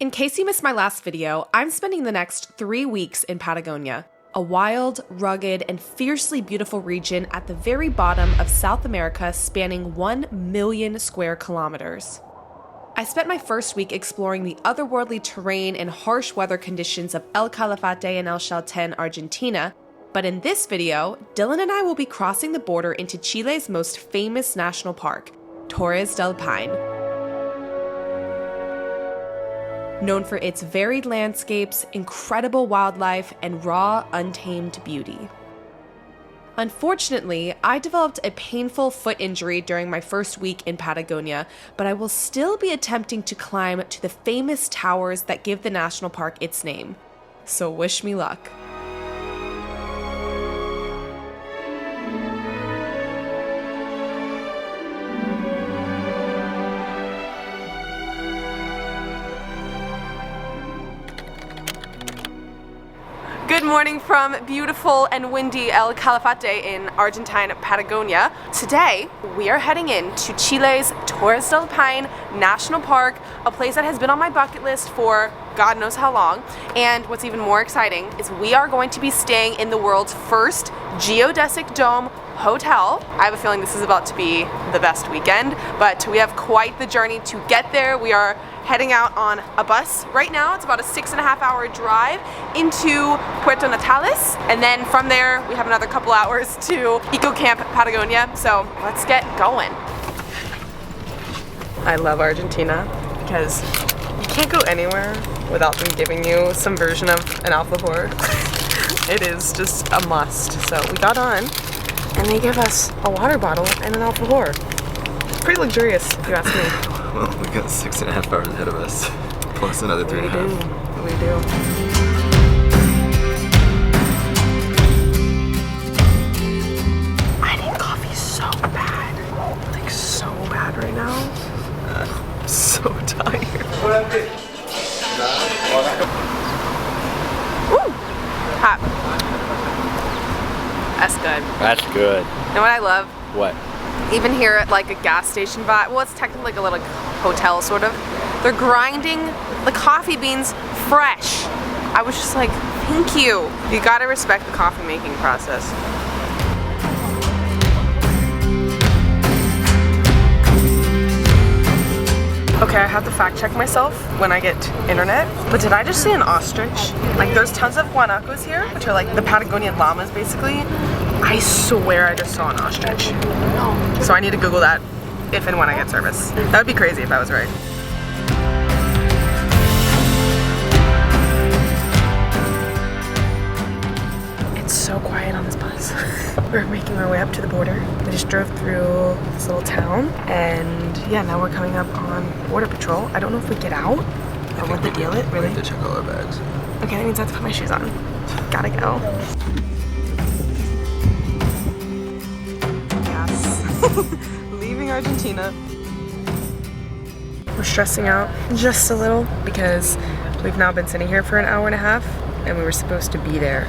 In case you missed my last video, I'm spending the next 3 weeks in Patagonia, a wild, rugged, and fiercely beautiful region at the very bottom of South America spanning 1 million square kilometers. I spent my first week exploring the otherworldly terrain and harsh weather conditions of El Calafate and El Chaltén, Argentina, but in this video, Dylan and I will be crossing the border into Chile's most famous national park, Torres del Paine. Known for its varied landscapes, incredible wildlife, and raw, untamed beauty. Unfortunately, I developed a painful foot injury during my first week in Patagonia, but I will still be attempting to climb to the famous towers that give the national park its name. So wish me luck. Good morning from beautiful and windy El Calafate in Argentine Patagonia. Today, we are heading into Chile's Torres del Paine National Park, a place that has been on my bucket list for God knows how long. And what's even more exciting is we are going to be staying in the world's first Geodesic Dome Hotel. I have a feeling this is about to be the best weekend, but we have quite the journey to get there. We are heading out on a bus right now. It's about a 6.5-hour drive into Puerto Natales, and then from there we have another couple hours to EcoCamp Patagonia. So let's get going. I love Argentina because you can't go anywhere without them giving you some version of an alfajor. It is just a must. So we got on and they give us a water bottle and an alfajor. It's pretty luxurious, if you ask me. Well, we got 6.5 hours ahead of us, plus another 3.5. We do. I need coffee so bad. Like, so bad right now. I'm so tired. Woo! Hot. That's good. That's good. You know what I love? What? Even here at like a gas station vibe, well, it's technically like a little hotel sort of, they're grinding the coffee beans fresh. I was just like, thank you. You gotta respect the coffee making process. Okay, I have to fact check myself when I get internet, but did I just see an ostrich? Like, there's tons of guanacos here, which are like the Patagonian llamas basically. I swear I just saw an ostrich. So I need to Google that if and when I get service. That would be crazy if I was right. It's so quiet on this bus. We're making our way up to the border. We just drove through this little town, and yeah, now we're coming up on Border Patrol. I don't know if we get out or what the deal is. Really? We have to check all our bags. Okay, that means I have to put my shoes on. Gotta go. Leaving Argentina. We're stressing out just a little because we've now been sitting here for an hour and a half and we were supposed to be there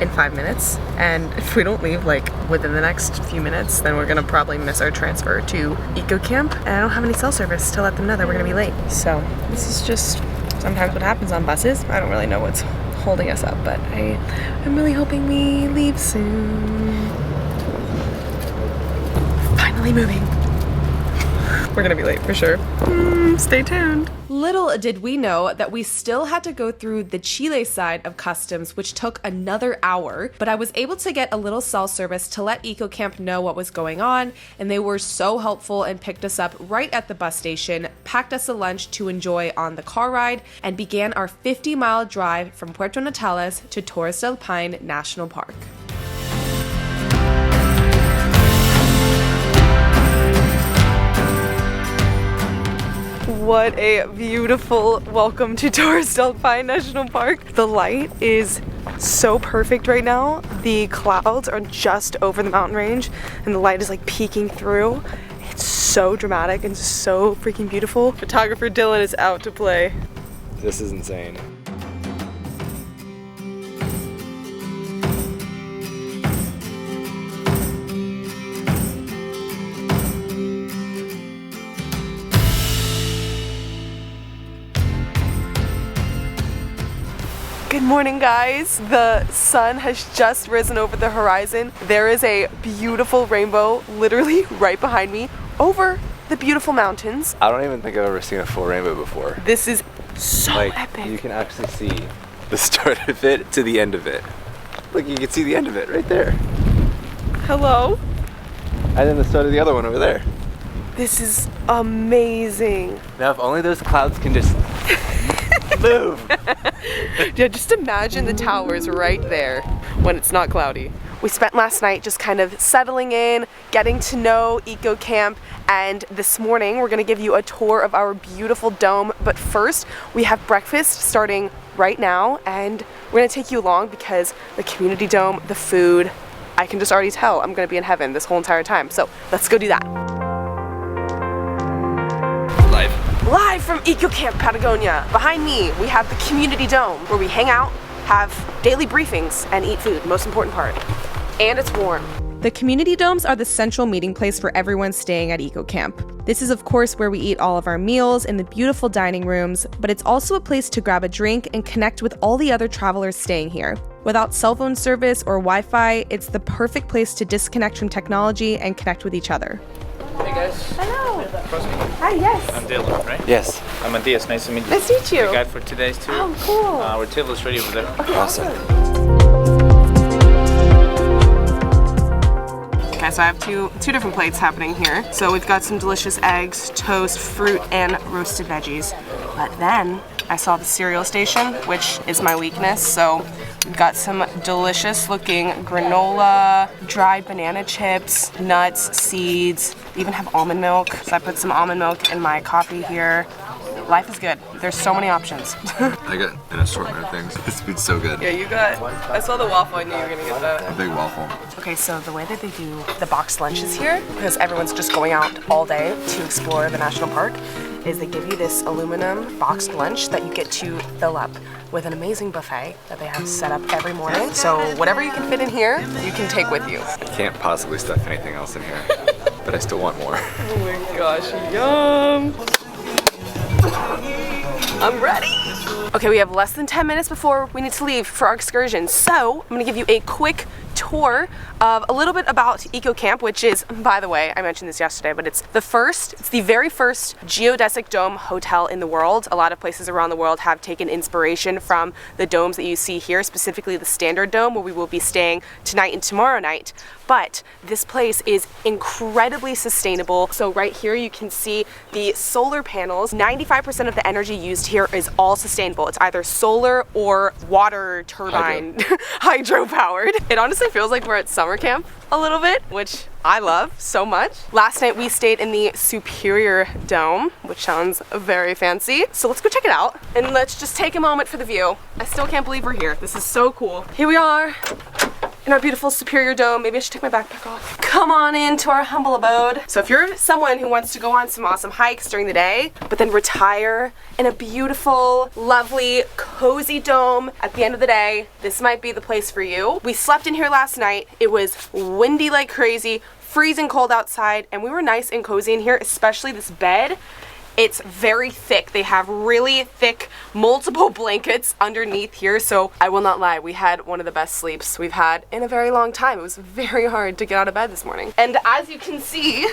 in 5 minutes, and if we don't leave like within the next few minutes, then we're gonna probably miss our transfer to EcoCamp, and I don't have any cell service to let them know that we're gonna be late. So this is just sometimes what happens on buses. I don't really know what's holding us up, but I'm really hoping we leave soon. Finally moving. We're gonna be late for sure. Stay tuned. Little did we know that we still had to go through the Chile side of customs, which took another hour, but I was able to get a little cell service to let EcoCamp know what was going on, and they were so helpful and picked us up right at the bus station, packed us a lunch to enjoy on the car ride, and began our 50-mile drive from Puerto Natales to Torres del Paine National Park. What a beautiful welcome to Torres del Paine National Park. The light is so perfect right now. The clouds are just over the mountain range and the light is like peeking through. It's so dramatic and so freaking beautiful. Photographer Dylan is out to play. This is insane. Good morning, guys. The sun has just risen over the horizon. There is a beautiful rainbow literally right behind me over the beautiful mountains. I don't even think I've ever seen a full rainbow before. This is so epic. You can actually see the start of it to the end of it. Look, you can see the end of it right there. Hello? And then the start of the other one over there. This is amazing. Now, if only those clouds can just move. Yeah, just imagine the towers right there when it's not cloudy. We spent last night just kind of settling in, getting to know EcoCamp, and this morning we're gonna give you a tour of our beautiful dome. But first, we have breakfast starting right now, and we're gonna take you along because the community dome, the food, I can just already tell I'm gonna be in heaven this whole entire time. So let's go do that. Live from EcoCamp Patagonia. Behind me, we have the community dome where we hang out, have daily briefings, and eat food, most important part. And it's warm. The community domes are the central meeting place for everyone staying at EcoCamp. This is of course where we eat all of our meals in the beautiful dining rooms, but it's also a place to grab a drink and connect with all the other travelers staying here. Without cell phone service or Wi-Fi, it's the perfect place to disconnect from technology and connect with each other. Hey guys. Hello. Crosby. Hi, yes. I'm Dylan, right? Yes. I'm Matthias, nice to meet you. Nice to meet you. The guide for today's tour. Oh, cool. Our table is ready over there. Okay, Awesome. Okay, so I have two different plates happening here. So we've got some delicious eggs, toast, fruit, and roasted veggies. But then I saw the cereal station, which is my weakness. So we've got some delicious looking granola, dried banana chips, nuts, seeds. We even have almond milk. So I put some almond milk in my coffee here. Life is good. There's so many options. I got an assortment of things. This food's so good. Yeah, you got, I saw the waffle, I knew you were gonna get that. A big waffle. Okay, so the way that they do the boxed lunches here, because everyone's just going out all day to explore the national park, is they give you this aluminum boxed lunch that you get to fill up with an amazing buffet that they have set up every morning. So whatever you can fit in here, you can take with you. I can't possibly stuff anything else in here, but I still want more. Oh my gosh, yum! I'm ready! Okay, we have less than 10 minutes before we need to leave for our excursion. So I'm gonna give you a quick tour of a little bit about EcoCamp, which is, by the way, I mentioned this yesterday, but it's the very first Geodesic Dome Hotel in the world. A lot of places around the world have taken inspiration from the domes that you see here, specifically the Standard Dome, where we will be staying tonight and tomorrow night. But this place is incredibly sustainable. So right here you can see the solar panels. 95% of the energy used here is all sustainable. It's either solar or water turbine, hydro powered. It honestly feels like we're at summer camp a little bit, which I love so much. Last night we stayed in the Superior Dome, which sounds very fancy. So let's go check it out and let's just take a moment for the view. I still can't believe we're here. This is so cool. Here we are in our beautiful Superior Dome. Maybe I should take my backpack off. Come on into our humble abode. So if you're someone who wants to go on some awesome hikes during the day, but then retire in a beautiful, lovely, cozy dome at the end of the day, this might be the place for you. We slept in here last night. It was windy like crazy, freezing cold outside, and we were nice and cozy in here, especially this bed. It's very thick. They have really thick, multiple blankets underneath here, so I will not lie, we had one of the best sleeps we've had in a very long time. It was very hard to get out of bed this morning. And as you can see,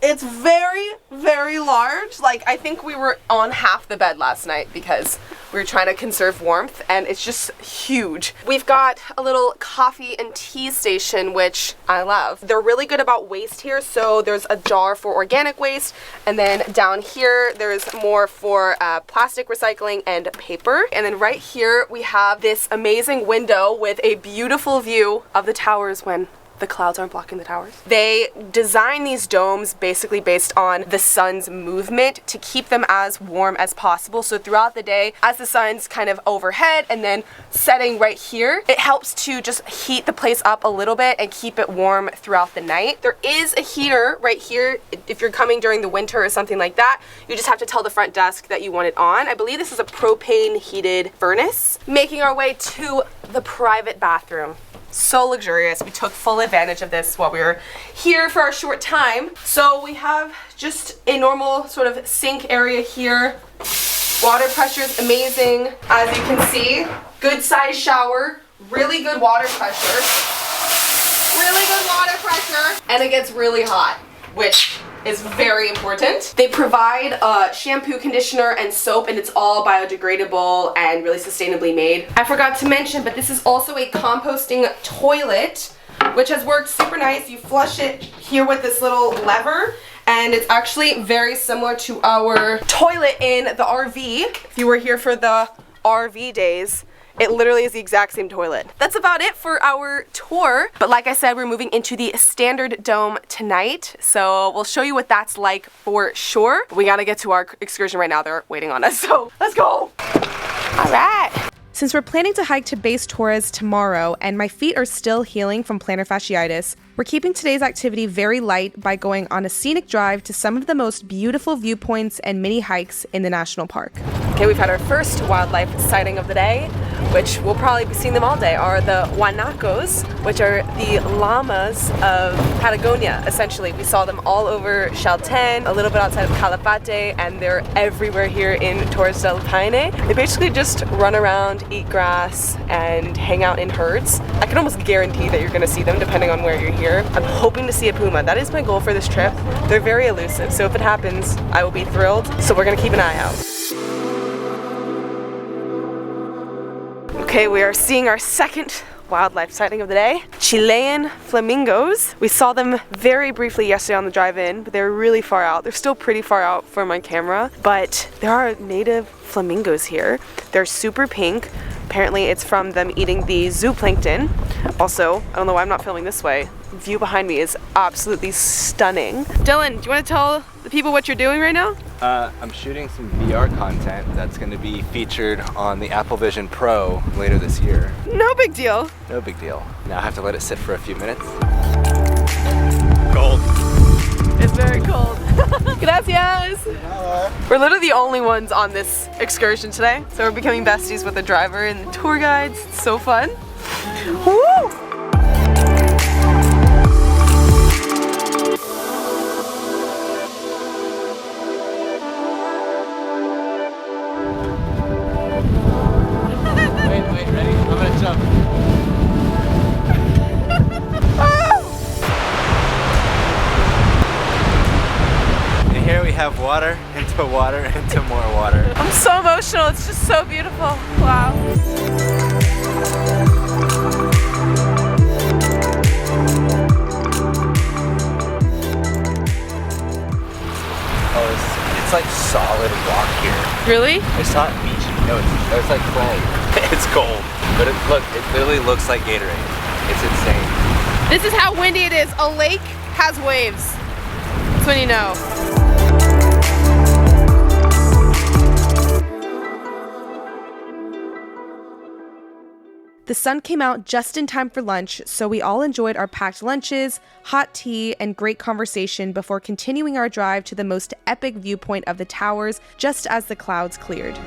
it's very, very large. Like, I think we were on half the bed last night because we were trying to conserve warmth, and it's just huge. We've got a little coffee and tea station, which I love. They're really good about waste here, so there's a jar for organic waste, and then down here there's more for plastic recycling and paper. And then right here we have this amazing window with a beautiful view of the towers when the clouds aren't blocking the towers. They design these domes basically based on the sun's movement to keep them as warm as possible. So throughout the day, as the sun's kind of overhead and then setting right here, it helps to just heat the place up a little bit and keep it warm throughout the night. There is a heater right here. If you're coming during the winter or something like that, you just have to tell the front desk that you want it on. I believe this is a propane heated furnace. Making our way to the private bathroom. So luxurious. We took full advantage of this while we were here for our short time. So we have just a normal sort of sink area here. Water pressure is amazing. As you can see, good size shower, really good water pressure. Really good water pressure. And it gets really hot, which is very important. They provide shampoo, conditioner, and soap, and it's all biodegradable and really sustainably made. I forgot to mention, but this is also a composting toilet, which has worked super nice. You flush it here with this little lever, and it's actually very similar to our toilet in the RV. If you were here for the RV days, it literally is the exact same toilet. That's about it for our tour. But like I said, we're moving into the standard dome tonight. So we'll show you what that's like for sure. We gotta get to our excursion right now. They're waiting on us, so let's go. All right. Since we're planning to hike to Base Torres tomorrow and my feet are still healing from plantar fasciitis, we're keeping today's activity very light by going on a scenic drive to some of the most beautiful viewpoints and mini hikes in the national park. Okay, we've had our first wildlife sighting of the day, which we'll probably be seeing them all day, are the guanacos, which are the llamas of Patagonia, essentially. We saw them all over Chaltén, a little bit outside of Calafate, and they're everywhere here in Torres del Paine. They basically just run around, eat grass, and hang out in herds. I can almost guarantee that you're gonna see them depending on where you're here. I'm hoping to see a puma. That is my goal for this trip. They're very elusive, so if it happens, I will be thrilled. So we're gonna keep an eye out. Okay, we are seeing our second wildlife sighting of the day. Chilean flamingos. We saw them very briefly yesterday on the drive-in, but they were really far out. They're still pretty far out for my camera, but there are native flamingos here. They're super pink. Apparently it's from them eating the zooplankton. Also, I don't know why I'm not filming this way. The view behind me is absolutely stunning. Dylan, do you want to tell the people what you're doing right now? I'm shooting some VR content that's going to be featured on the Apple Vision Pro later this year. No big deal. No big deal. Now I have to let it sit for a few minutes. Cold. It's very cold. Gracias. We're literally the only ones on this excursion today, so we're becoming besties with the driver and the tour guides. It's so fun. Woo! Wait, ready? I'm gonna jump. And here we have water, into water, into more water. I'm so emotional. It's just so beautiful. Wow. Oh, it's like solid rock here. Really? It's not beachy. No, it's like clay. It's cold. But it literally looks like Gatorade. It's insane. This is how windy it is. A lake has waves. That's when you know. The sun came out just in time for lunch, so we all enjoyed our packed lunches, hot tea, and great conversation before continuing our drive to the most epic viewpoint of the towers just as the clouds cleared.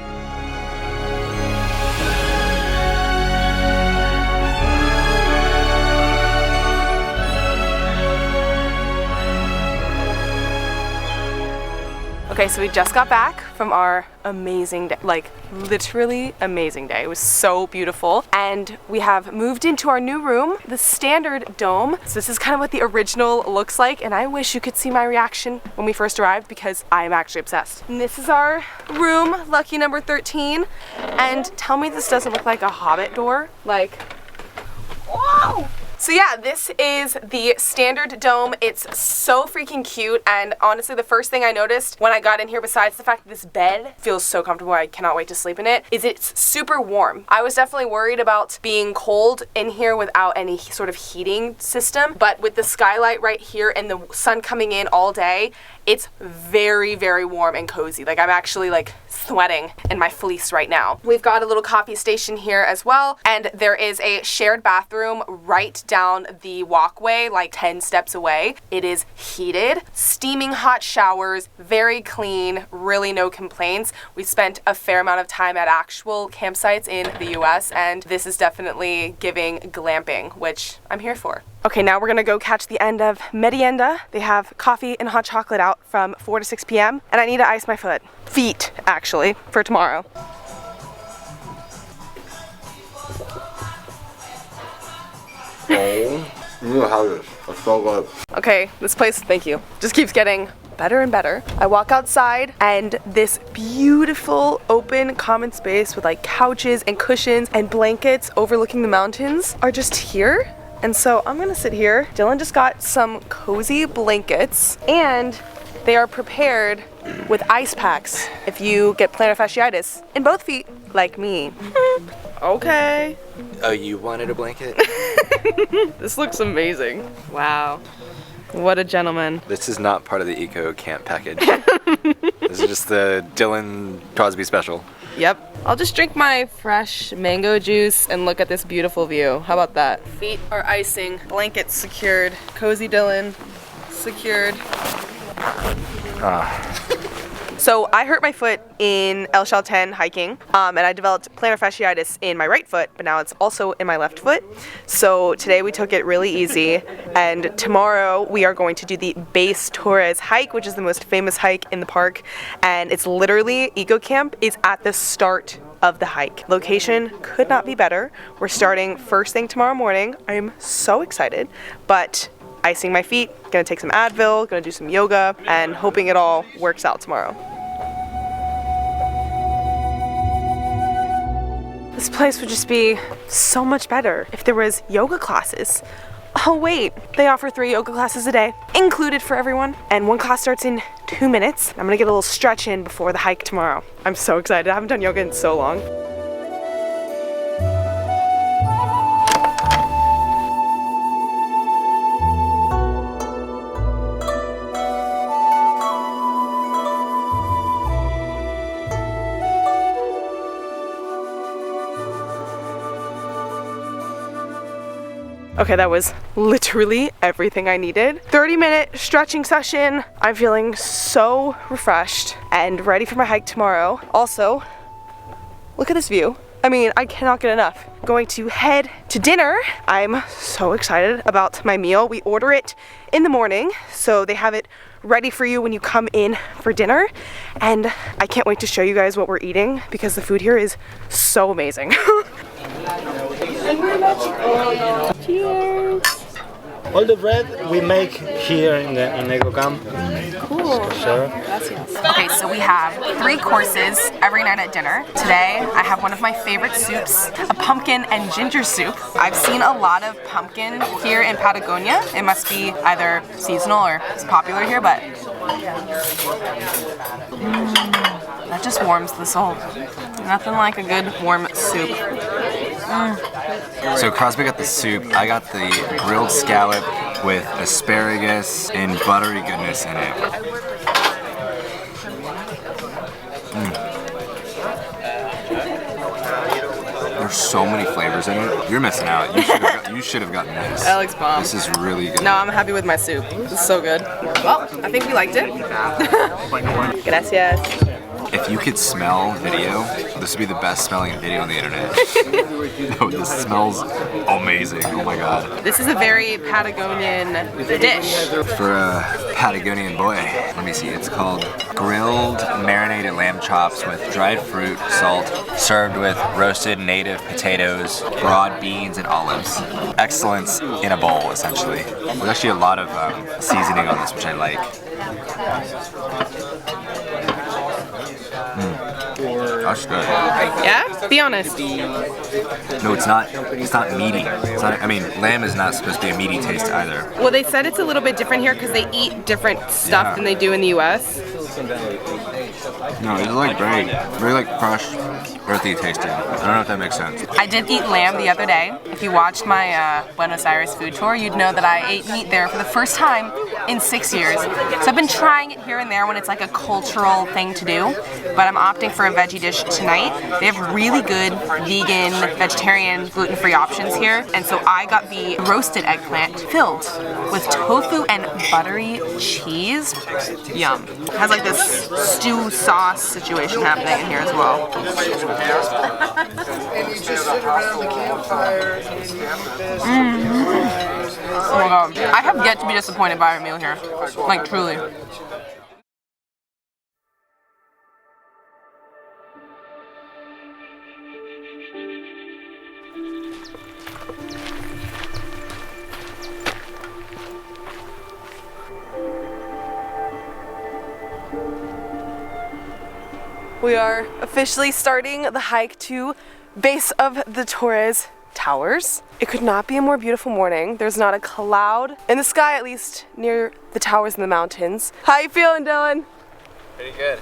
Okay, so we just got back from our amazing day, like literally amazing day. It was so beautiful. And we have moved into our new room, the standard dome. So this is kind of what the original looks like. And I wish you could see my reaction when we first arrived because I am actually obsessed. And this is our room, lucky number 13. And tell me this doesn't look like a Hobbit door. Like, whoa! So yeah, this is the standard dome. It's so freaking cute, and honestly the first thing I noticed when I got in here, besides the fact that this bed feels so comfortable, I cannot wait to sleep in it, is it's super warm. I was definitely worried about being cold in here without any sort of heating system, but with the skylight right here and the sun coming in all day, it's very, very warm and cozy. Like I'm actually like sweating in my fleece right now. We've got a little coffee station here as well, and there is a shared bathroom right down the walkway like 10 steps away. It is heated, steaming hot showers, very clean, really no complaints. We spent a fair amount of time at actual campsites in the US, and this is definitely giving glamping, which I'm here for. Okay, now we're gonna go catch the end of merienda. They have coffee and hot chocolate out from 4 to 6 p.m. and I need to ice my feet actually, for tomorrow. Oh, you know how this. It's so good. Okay, this place, thank you, just keeps getting better and better. I walk outside and this beautiful open common space with like couches and cushions and blankets overlooking the mountains are just here. And so I'm gonna sit here. Dylan just got some cozy blankets and they are prepared with ice packs if you get plantar fasciitis in both feet, like me. Okay. Oh, you wanted a blanket? This looks amazing. Wow. What a gentleman. This is not part of the EcoCamp package. This is just the Dylan Crosby special. Yep. I'll just drink my fresh mango juice and look at this beautiful view. How about that? Feet are icing, blankets secured, cozy Dylan secured. So I hurt my foot in El Chalten hiking, and I developed plantar fasciitis in my right foot, but now it's also in my left foot. So today we took it really easy, and tomorrow we are going to do the Base Torres hike, which is the most famous hike in the park, and it's literally, EcoCamp is at the start of the hike. Location could not be better. We're starting first thing tomorrow morning. I am so excited, but icing my feet, gonna take some Advil, gonna do some yoga, and hoping it all works out tomorrow. This place would just be so much better if there was yoga classes. Oh wait, they offer 3 yoga classes a day, included for everyone, and one class starts in 2 minutes. I'm gonna get a little stretch in before the hike tomorrow. I'm so excited, I haven't done yoga in so long. Okay, that was literally everything I needed. 30-minute stretching session. I'm feeling so refreshed and ready for my hike tomorrow. Also, look at this view. I mean, I cannot get enough. I'm going to head to dinner. I'm so excited about my meal. We order it in the morning, so they have it ready for you when you come in for dinner. And I can't wait to show you guys what we're eating because the food here is so amazing. Cheers! All the bread we make here in EcoCamp. Cool. Sure. Okay, so we have 3 courses every night at dinner. Today, I have one of my favorite soups, a pumpkin and ginger soup. I've seen a lot of pumpkin here in Patagonia. It must be either seasonal or it's popular here, but that just warms the soul. Nothing like a good warm soup. So Crosby got the soup, I got the grilled scallop with asparagus and buttery goodness in it. There's so many flavors in it. You're missing out. You should have gotten this. Alex bomb. This is really good. No, I'm happy with my soup. This is so good. Well, I think we liked it. Gracias. If you could smell video, this would be the best smelling video on the internet. No, this smells amazing. Oh my god. This is a very Patagonian dish. For a Patagonian boy, let me see, it's called grilled marinated lamb chops with dried fruit, salt, served with roasted native potatoes, broad beans, and olives. Excellence in a bowl, essentially. There's actually a lot of seasoning on this, which I like. That's good. Yeah? Be honest. No, it's not meaty. It's not, I mean, lamb is not supposed to be a meaty taste either. Well, they said it's a little bit different here because they eat different stuff than they do in the US. No, it's like very like fresh, earthy tasting. I don't know if that makes sense. I did eat lamb the other day. If you watched my Buenos Aires food tour, you'd know that I ate meat there for the first time in 6 years. So I've been trying it here and there when it's like a cultural thing to do, but I'm opting for a veggie dish tonight. They have really good vegan, vegetarian, gluten-free options here, and so I got the roasted eggplant filled with tofu and buttery cheese. Yum. It has like this stew sauce situation happening in here as well. And you just sit around the campfire. Oh my god. I have yet to be disappointed by our meal here. Like, truly. We are officially starting the hike to base of the Torres Towers. It could not be a more beautiful morning. There's not a cloud in the sky, at least near the towers in the mountains. How you feeling, Dylan? Pretty good.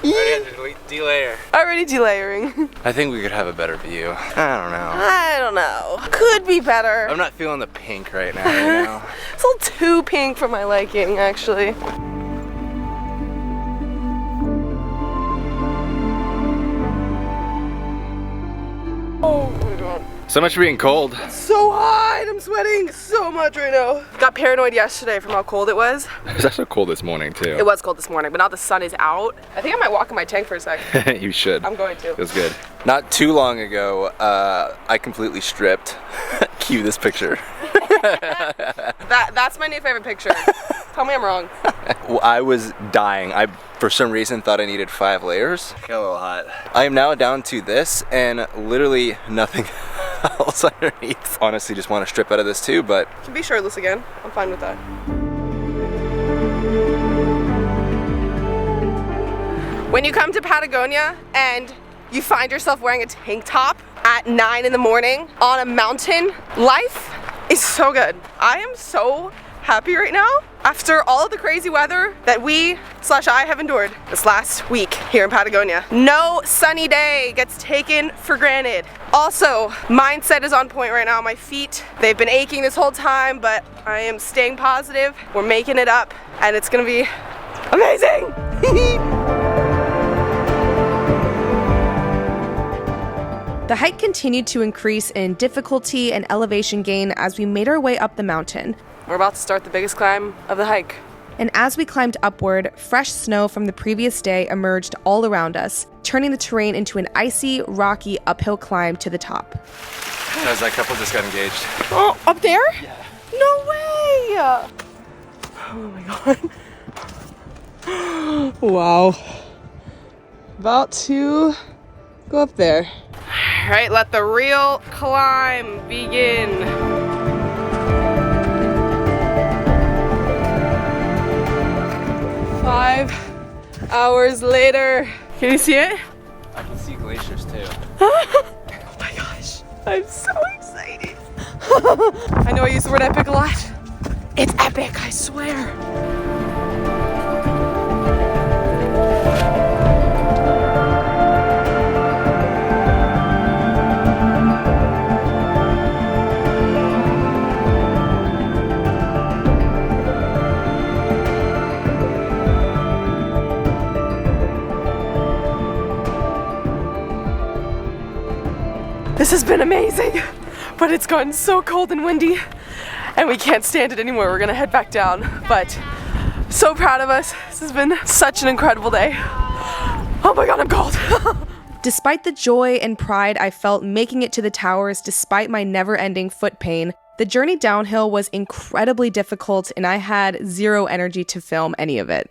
Already had to delayer. Already delayering. I think we could have a better view. I I don't know. Could be better. don't know. I'm not feeling the pink right now, you know? It's a little too pink for my liking, actually. Oh my god. So much for being cold. So hot! I'm sweating so much right now. Got paranoid yesterday from how cold it was. It was actually cold this morning too. It was cold this morning, but now the sun is out. I think I might walk in my tank for a sec. You should. I'm going to. It was good. Not too long ago, I completely stripped. Cue this picture. That's my new favorite picture. Tell me I'm wrong. I was dying. I, for some reason, thought I needed 5 layers. Got a little hot. I am now down to this and literally nothing else underneath. Honestly, just want to strip out of this too, but... You can be shirtless again. I'm fine with that. When you come to Patagonia and you find yourself wearing a tank top at 9 in the morning on a mountain, life is so good. I am so happy right now after all of the crazy weather that I have endured this last week here in Patagonia. No sunny day gets taken for granted. Also, mindset is on point right now. My feet, they've been aching this whole time, but I am staying positive. We're making it up and it's gonna be amazing. The hike continued to increase in difficulty and elevation gain as we made our way up the mountain. We're about to start the biggest climb of the hike. And as we climbed upward, fresh snow from the previous day emerged all around us, turning the terrain into an icy, rocky uphill climb to the top. Guys, that couple just got engaged. Oh, up there? Yeah. No way! Oh my god. Wow. About to go up there. All right, let the real climb begin. Five hours later. Can you see it? I can see glaciers too. Oh my gosh, I'm so excited. I know I use the word epic a lot. It's epic, I swear. This has been amazing, but it's gotten so cold and windy and we can't stand it anymore. We're gonna head back down, but so proud of us. This has been such an incredible day. Oh my god, I'm cold. Despite the joy and pride I felt making it to the towers despite my never-ending foot pain, the journey downhill was incredibly difficult and I had zero energy to film any of it.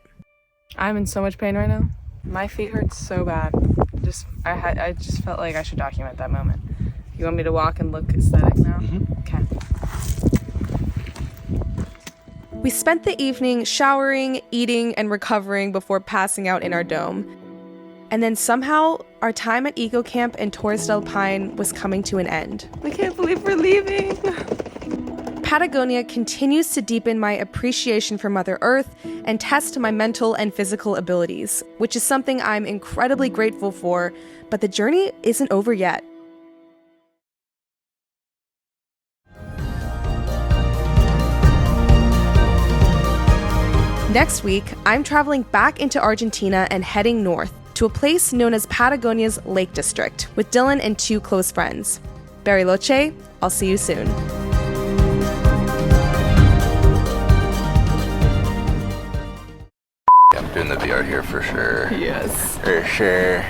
I'm in so much pain right now. My feet hurt so bad. I just felt like I should document that moment. You want me to walk and look aesthetic now? Mm-hmm. Okay. We spent the evening showering, eating, and recovering before passing out in our dome. And then somehow, our time at EcoCamp in Torres del Paine was coming to an end. I can't believe we're leaving. Patagonia continues to deepen my appreciation for Mother Earth and test my mental and physical abilities, which is something I'm incredibly grateful for, but the journey isn't over yet. Next week, I'm traveling back into Argentina and heading north to a place known as Patagonia's Lake District with Dylan and 2 close friends. Bariloche, I'll see you soon. I'm doing the VR here for sure. Yes. For sure.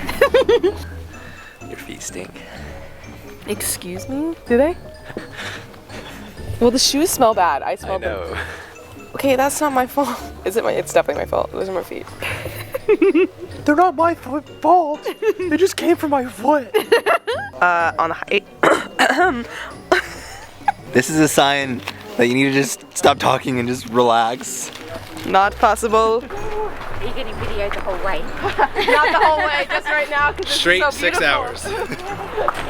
Your feet stink. Excuse me? Do they? Well, the shoes smell bad. I smell bad. Okay, that's not my fault. Is it my? It's definitely my fault. Those are my feet. They're not my fault. They just came from my foot. On the height. This is a sign that you need to just stop talking and just relax. Not possible. Are you getting video the whole way? Not the whole way, just right now. 'Cause it's Straight so 6 beautiful. hours.